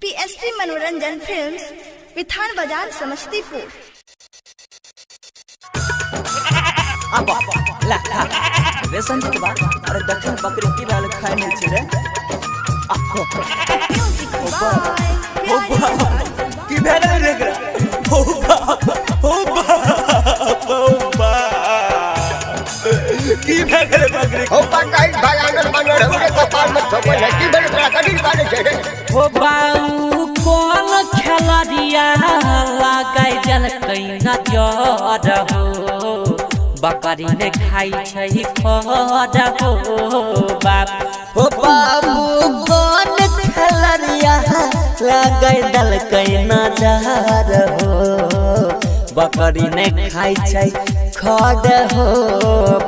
PSP मनोरंजन films, विधान बाजार, समस्तीपुर। अब ला रेशन के बाद अरे दक्षिण बकरी की लाल खाए नहीं छे की भेगल रे की भेगल बकरी हो पटाई भागांगल बनर हमरे कपाल में ठोकल है की बड़े बड़ा कड़ी काले छे हो बाऊ कोन खेलरिया लगाई जल कैना जर हो बकरी ने खाई छै खर हो बाप हो बाबू कोन खेलरिया लगाई दल कैना जर हो बकरी ने खाई छै खर हो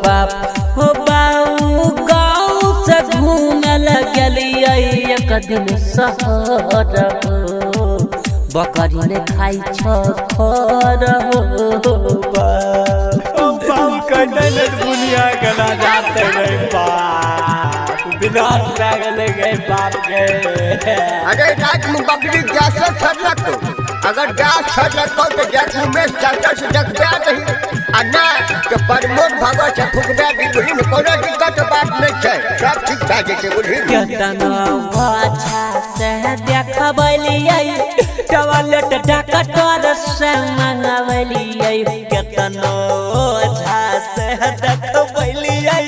बाप हो बाऊ गाँव से घूमल गेलियै एक दिन शहर हो बकरी ने खाई छ खर हो बाप कहते न दुनिया गला जाते रे बाप विनाश लागल गए बाप के अरे रात में बकरी गैस छड़लक अगर गैस छड़लक तो गैस में चाचा से जगबा नहीं अन्ना तो परमोद भगत से फुकबा दी बुढ़ी में कोनो दिक्कत बात नहीं छै सब ठीक ठाक छै बुढ़ी केतना अच्छा से देखबलियै टॉयलेट डॉक्टर से मंगवलियै केतनो अच्छा से देखबलियै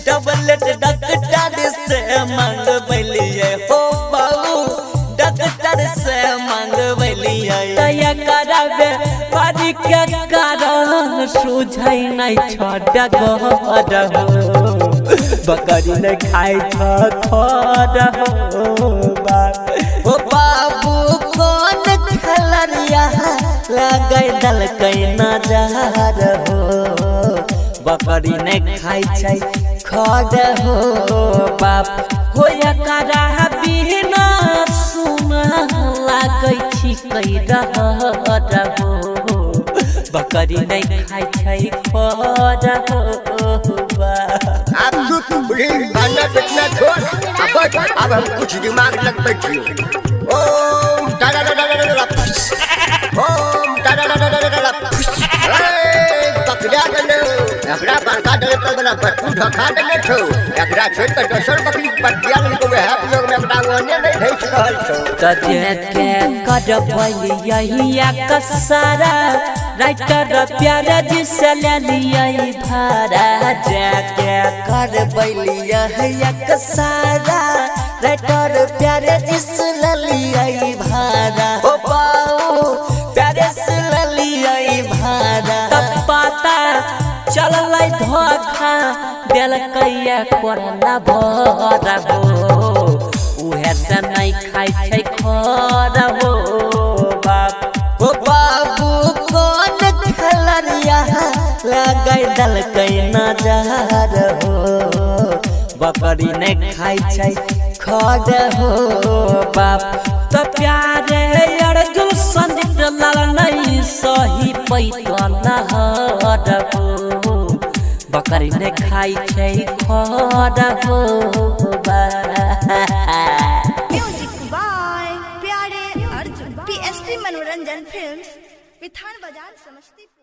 टॉयलेट डॉक्टर से मंगवलियै हो बाबू डॉक्टर से मंगवलियै तय करबे पारी के कारण सुझै नै छोड़ घर हो बकरी ने खाई छ खर हो बाप ओ बाबू कोन खेलरिया लगाई दल कैना जहर हो बकरी ने खाई छै खर हो बाप हो एकरा बिना सुन लागै छी कैर हो बकरी ने खाई छै खर हो आप सुत बुढ़ी भाना बेचना छोड़ अब हम कुछ दिमाग लग बैठियो ओम दादा दादा दादा ओम दादा दादा दादा ए पकड़ा गलो एकरा बरका डरे तो बना बटू ढका देले छो एकरा छोड़ के दोसर बकरी पटिया में को है लोग में एकरा ओने नहीं भेज रहल छो तजे के करबलियै कसरा राइटर प्यारे जी से लेलियै भाड़ा जाके करबलियै कसरा राइटर प्यारे जी से लेलियै भाड़ा ओ बाऊ प्यारे से लेलियै भाड़ा पता चललै धोखा देलकै कोरोना भर हो उहे से नहीं खाई छै खर हो बाप हो बाबू कोन खेलरिया लगाई दल कैना जहर हो बकरी ने खाई छै खर हो बाप तो प्यारे अर्जुन संदीप लाल नहीं सही पैतन हर हो बकरी ने खाई छै खर हो म्यूजिक बाय प्यारे अर्जुन। पीएसपी मनोरंजन फिल्म्स, विधान बाजार, समस्तीपुर।